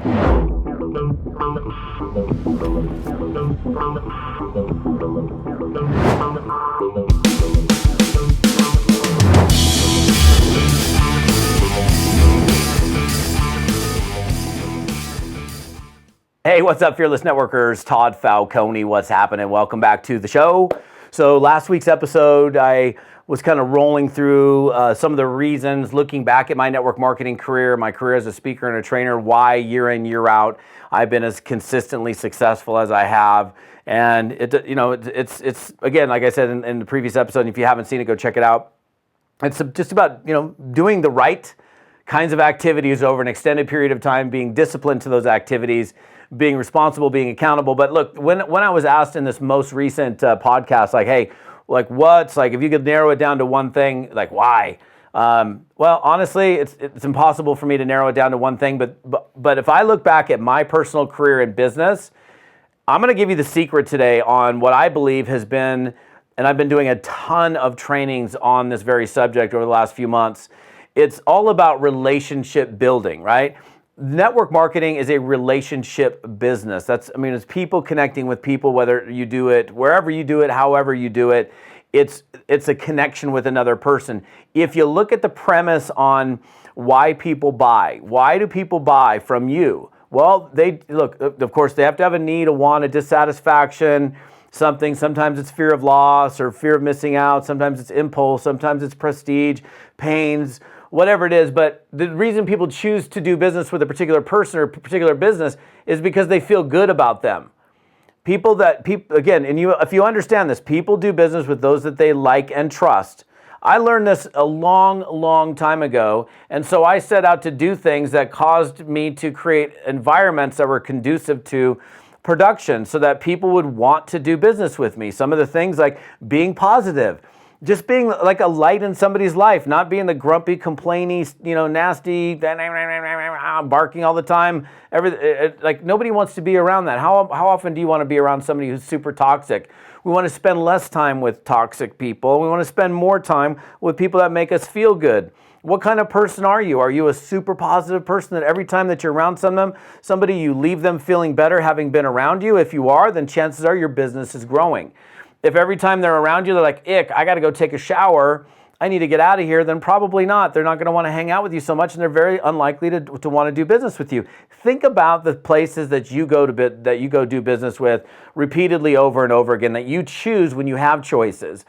Hey, what's up, Fearless Networkers? Todd Falcone, what's happening? Welcome back to the show. So last week's episode, I was kind of rolling through some of the reasons, looking back at my network marketing career, my career as a speaker and a trainer, why year in, year out, I've been as consistently successful as I have. And it's again, like I said in the previous episode, and if you haven't seen it, go check it out. It's just about, doing the right kinds of activities over an extended period of time, being disciplined to those activities, being responsible, being accountable. But look, when I was asked in this most recent podcast, like, hey, like what's like, if you could narrow it down to one thing, like why? Well, honestly, it's impossible for me to narrow it down to one thing. But if I look back at my personal career in business, I'm going to give you the secret today on what I believe has been, and I've been doing a ton of trainings on this very subject over the last few months. It's all about relationship building, right? Network marketing is a relationship business. It's people connecting with people, whether you do it, wherever you do it, however you do it, it's a connection with another person. If you look at the premise on why people buy, why do people buy from you? Well, of course, they have to have a need, a want, a dissatisfaction, something. Sometimes it's fear of loss or fear of missing out. Sometimes it's impulse. Sometimes it's prestige, pains, whatever it is. But the reason people choose to do business with a particular person or a particular business is because they feel good about them. If you understand this, people do business with those that they like and trust. I learned this a long, long time ago, and so I set out to do things that caused me to create environments that were conducive to production so that people would want to do business with me. Some of the things like being positive, just being like a light in somebody's life, not being the grumpy, complainy, nasty, barking all the time. Like nobody wants to be around that. How often do you want to be around somebody who's super toxic? We want to spend less time with toxic people. We want to spend more time with people that make us feel good. What kind of person are you? Are you a super positive person that every time that you're around somebody, you leave them feeling better having been around you? If you are, then chances are your business is growing. If every time they're around you, they're like, ick, I got to go take a shower, I need to get out of here, then probably not. They're not going to want to hang out with you so much, and they're very unlikely to want to do business with you. Think about the places that you go do business with repeatedly over and over again, that you choose when you have choices.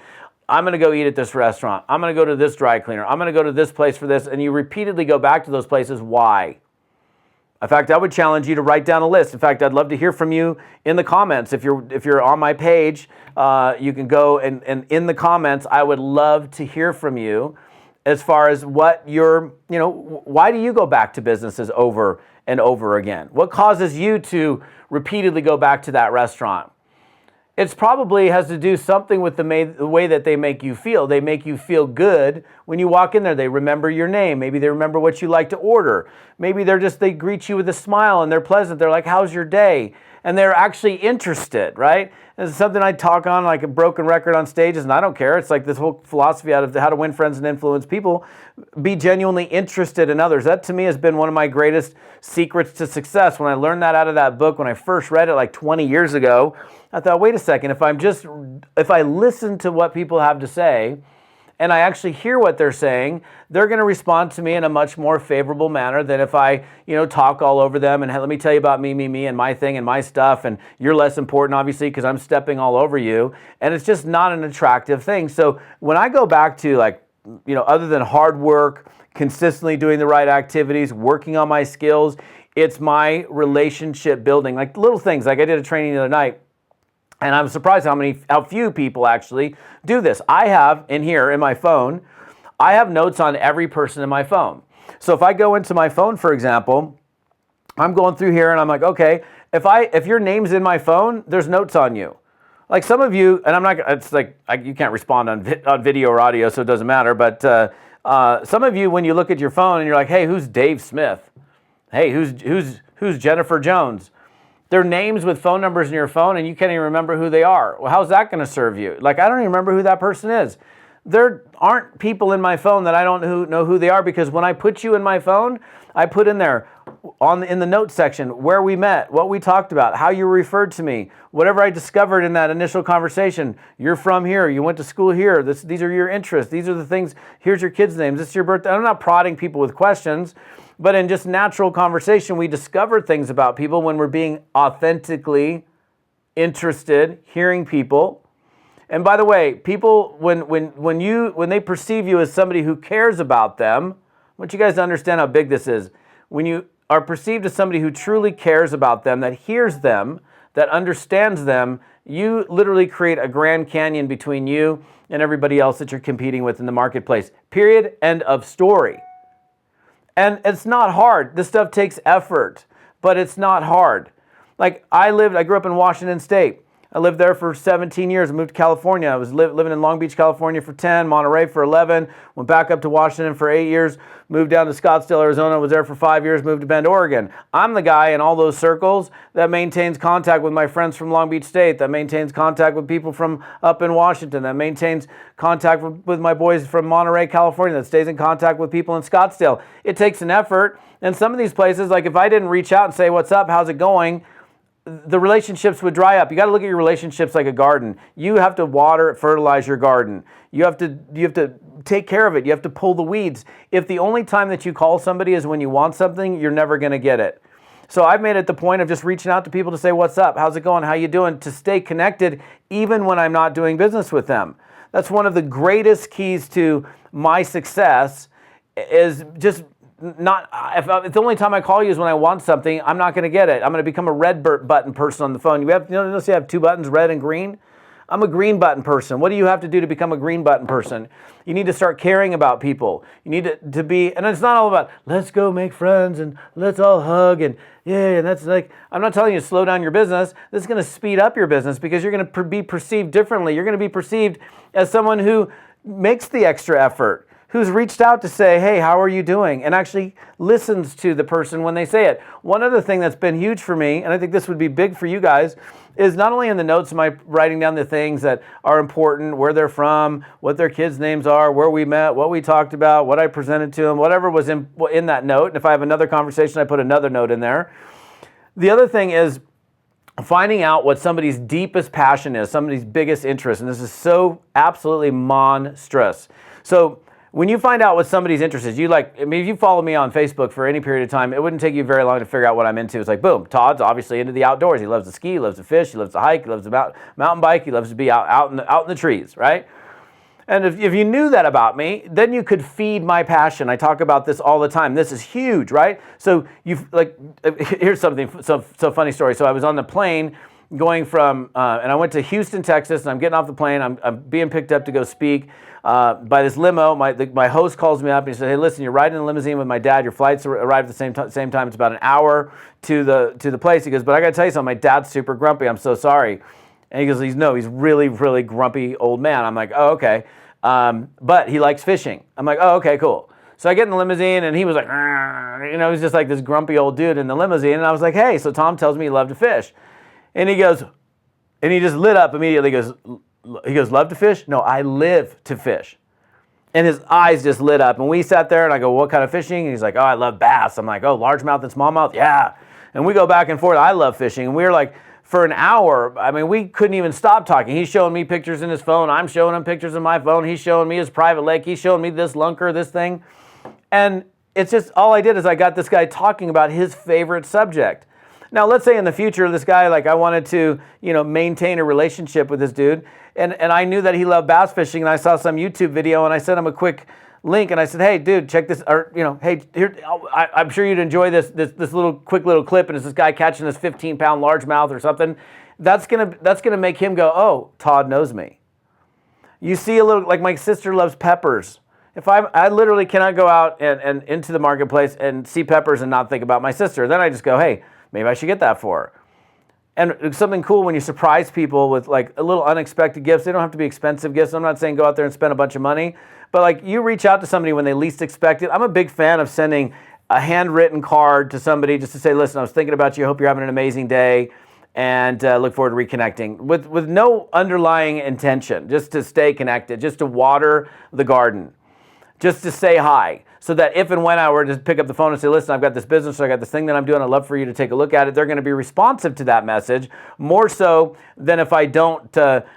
I'm going to go eat at this restaurant. I'm going to go to this dry cleaner. I'm going to go to this place for this, and you repeatedly go back to those places. Why? In fact, I would challenge you to write down a list. In fact, I'd love to hear from you in the comments. If you're on my page, you can go and in the comments, I would love to hear from you as far as why do you go back to businesses over and over again? What causes you to repeatedly go back to that restaurant? It probably has to do something with the way that they make you feel. They make you feel good when you walk in there. They remember your name. Maybe they remember what you like to order. Maybe they greet you with a smile and they're pleasant. They're like, how's your day? And they're actually interested, right? And it's something I talk on like a broken record on stages, and I don't care. It's like this whole philosophy out of how to win friends and influence people. Be genuinely interested in others. That to me has been one of my greatest secrets to success. When I learned that out of that book, when I first read it like 20 years ago, I thought, wait a second, if I listen to what people have to say, and I actually hear what they're saying, they're going to respond to me in a much more favorable manner than if I, talk all over them and, hey, let me tell you about me, and my thing and my stuff, and you're less important, obviously, because I'm stepping all over you, and it's just not an attractive thing. So when I go back to other than hard work, consistently doing the right activities, working on my skills, it's my relationship building, like little things. Like I did a training the other night, and I'm surprised how few people actually do this. I have in my phone, I have notes on every person in my phone. So if I go into my phone, for example, I'm going through here and I'm like, okay, if your name's in my phone, there's notes on you. Like some of you, and you can't respond on video or audio, so it doesn't matter. But some of you, when you look at your phone and you're like, hey, who's Dave Smith? Hey, who's Jennifer Jones? Their names with phone numbers in your phone, and you can't even remember who they are. Well, how's that going to serve you? Like, I don't even remember who that person is. There aren't people in my phone that I don't know who they are, because when I put you in my phone, I put in there, in the notes section where we met, what we talked about, how you referred to me, whatever I discovered in that initial conversation. You're from here, you went to school here, these are your interests, these are the things, here's your kids' names, this is your birthday. I'm not prodding people with questions, but in just natural conversation, we discover things about people when we're being authentically interested, hearing people. And by the way, people, when they perceive you as somebody who cares about them, I want you guys to understand how big this is. When you are perceived as somebody who truly cares about them, that hears them, that understands them, you literally create a Grand Canyon between you and everybody else that you're competing with in the marketplace. Period. End of story. And it's not hard. This stuff takes effort, but it's not hard. Like I grew up in Washington State. I lived there for 17 years. I moved to California. I was living in Long Beach, California for 10, Monterey for 11, went back up to Washington for 8 years, moved down to Scottsdale, Arizona, was there for 5 years, moved to Bend, Oregon. I'm the guy in all those circles that maintains contact with my friends from Long Beach State, that maintains contact with people from up in Washington, that maintains contact with my boys from Monterey, California, that stays in contact with people in Scottsdale. It takes an effort. And some of these places, like if I didn't reach out and say, what's up, how's it going, the relationships would dry up. You got to look at your relationships like a garden. You have to water, fertilize your garden. You have to take care of it. You have to pull the weeds. If the only time that you call somebody is when you want something, you're never going to get it. So I've made it the point of just reaching out to people to say, what's up? How's it going? How you doing? To stay connected even when I'm not doing business with them. That's one of the greatest keys to my success is just not, if the only time I call you is when I want something, I'm not going to get it. I'm going to become a red button person on the phone. You notice you have two buttons, red and green? I'm a green button person. What do you have to do to become a green button person? You need to start caring about people. You need to be, and it's not all about, let's go make friends and let's all hug and yeah, and that's like, I'm not telling you to slow down your business. This is going to speed up your business because you're going to be perceived differently. You're going to be perceived as someone who makes the extra effort, who's reached out to say, hey, how are you doing? And actually listens to the person when they say it. One other thing that's been huge for me, and I think this would be big for you guys, is not only in the notes am I writing down the things that are important, where they're from, what their kids' names are, where we met, what we talked about, what I presented to them, whatever was in that note. And if I have another conversation, I put another note in there. The other thing is finding out what somebody's deepest passion is, somebody's biggest interest. And this is so absolutely monstrous. So when you find out what somebody's interest is, if you follow me on Facebook for any period of time, it wouldn't take you very long to figure out what I'm into. It's like, boom, Todd's obviously into the outdoors. He loves to ski, he loves to fish, he loves to hike, he loves to mountain bike, he loves to be out in the trees, right? And if you knew that about me, then you could feed my passion. I talk about this all the time. This is huge, right? So here's something, so funny story. So I was on the plane going from, and I went to Houston, Texas, and I'm getting off the plane. I'm being picked up to go speak by this limo. My host calls me up and he said, hey, listen, you're riding in a limousine with my dad. Your flights arrive at the same time. It's about an hour to the place. He goes, but I got to tell you something. My dad's super grumpy. I'm so sorry. And he goes, he's really, really grumpy old man. I'm like, oh, okay. But he likes fishing. I'm like, oh, okay, cool. So I get in the limousine and he was like, he's just like this grumpy old dude in the limousine. And I was like, hey, so Tom tells me you love to fish. And he goes, and he just lit up immediately. He goes, love to fish? No, I live to fish. And his eyes just lit up. And we sat there and I go, what kind of fishing? And he's like, oh, I love bass. I'm like, oh, largemouth and smallmouth? Yeah. And we go back and forth. I love fishing. And we were like, for an hour, I mean, we couldn't even stop talking. He's showing me pictures in his phone. I'm showing him pictures in my phone. He's showing me his private lake. He's showing me this lunker, this thing. And it's just, all I did is I got this guy talking about his favorite subject. Now, let's say in the future, this guy, I wanted to, maintain a relationship with this dude. And I knew that he loved bass fishing. And I saw some YouTube video and I sent him a quick link and I said, hey, dude, check this. Or, hey, here, I'm sure you'd enjoy this quick little clip. And it's this guy catching this 15-pound largemouth or something. That's gonna make him go, oh, Todd knows me. You see a little, like my sister loves peppers. If I literally cannot go out and into the marketplace and see peppers and not think about my sister. Then I just go, hey, maybe I should get that for her. And it's something cool when you surprise people with a little unexpected gifts. They don't have to be expensive gifts. I'm not saying go out there and spend a bunch of money, but you reach out to somebody when they least expect it. I'm a big fan of sending a handwritten card to somebody just to say, listen, I was thinking about you. I hope you're having an amazing day and look forward to reconnecting with no underlying intention, just to stay connected, just to water the garden, just to say hi. so that if and when I were to pick up the phone and say, listen, I've got this business, or I got this thing that I'm doing, I'd love for you to take a look at it, they're going to be responsive to that message more so than if I don't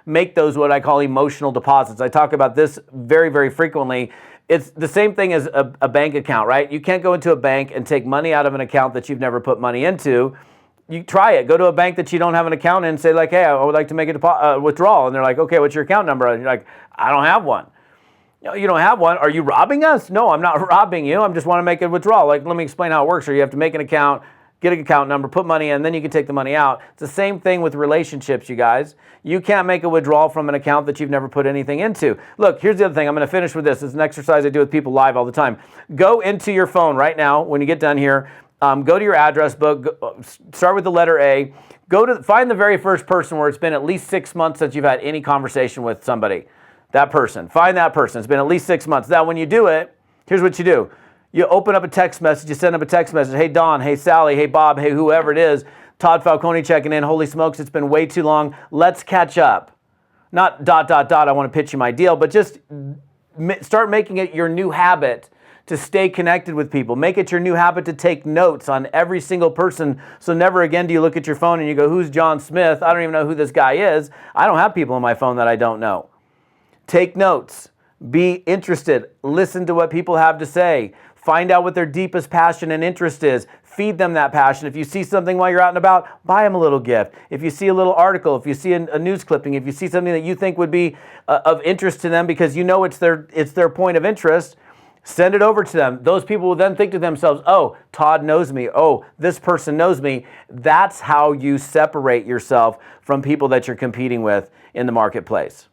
make those what I call emotional deposits. I talk about this very, very frequently. It's the same thing as a bank account, right? You can't go into a bank and take money out of an account that you've never put money into. You try it. Go to a bank that you don't have an account in and say like, hey, I would like to make a withdrawal. And they're like, okay, what's your account number? And you're like, I don't have one. No, you don't have one. Are you robbing us? No, I'm not robbing you. I just want to make a withdrawal. Like, let me explain how it works. Or you have to make an account, get an account number, put money in, then you can take the money out. It's the same thing with relationships, you guys. You can't make a withdrawal from an account that you've never put anything into. Look, here's the other thing. I'm going to finish with this. It's an exercise I do with people live all the time. Go into your phone right now when you get done here. Go to your address book. Start with the letter A. Find the very first person where it's been at least 6 months since you've had any conversation with somebody. That person. Find that person. It's been at least 6 months. Now, when you do it, here's what you do. You open up a text message. You send them a text message. Hey, Don. Hey, Sally. Hey, Bob. Hey, whoever it is. Todd Falcone checking in. Holy smokes, it's been way too long. Let's catch up. Not ... I want to pitch you my deal, but just start making it your new habit to stay connected with people. Make it your new habit to take notes on every single person. So never again do you look at your phone and you go, who's John Smith? I don't even know who this guy is. I don't have people on my phone that I don't know. Take notes. Be interested. Listen to what people have to say. Find out what their deepest passion and interest is. Feed them that passion. If you see something while you're out and about, buy them a little gift. If you see a little article, if you see a news clipping, if you see something that you think would be of interest to them because you know it's their point of interest, send it over to them. Those people will then think to themselves, oh, Todd knows me. Oh, this person knows me. That's how you separate yourself from people that you're competing with in the marketplace.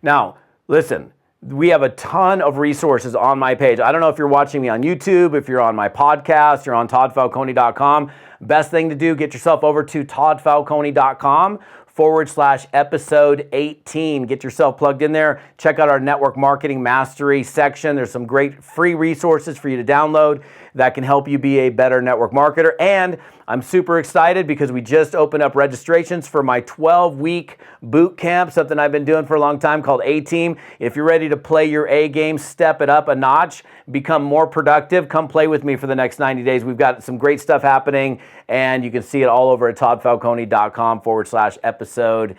Now, listen, we have a ton of resources on my page. I don't know if you're watching me on YouTube, if you're on my podcast, you're on toddfalcone.com. Best thing to do, get yourself over to toddfalcone.com/episode 18. Get yourself plugged in there. Check out our network marketing mastery section. There's some great free resources for you to download that can help you be a better network marketer. And I'm super excited because we just opened up registrations for my 12-week boot camp, something I've been doing for a long time called A-Team. If you're ready to play your A game, step it up a notch, become more productive, come play with me for the next 90 days. We've got some great stuff happening, and you can see it all over at toddfalcone.com/episode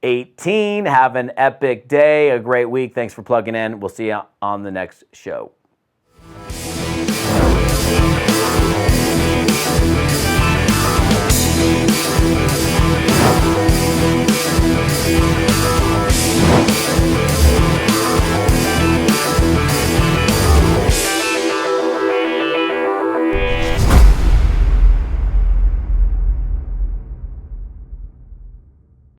18. Have an epic day, a great week. Thanks for plugging in. We'll see you on the next show.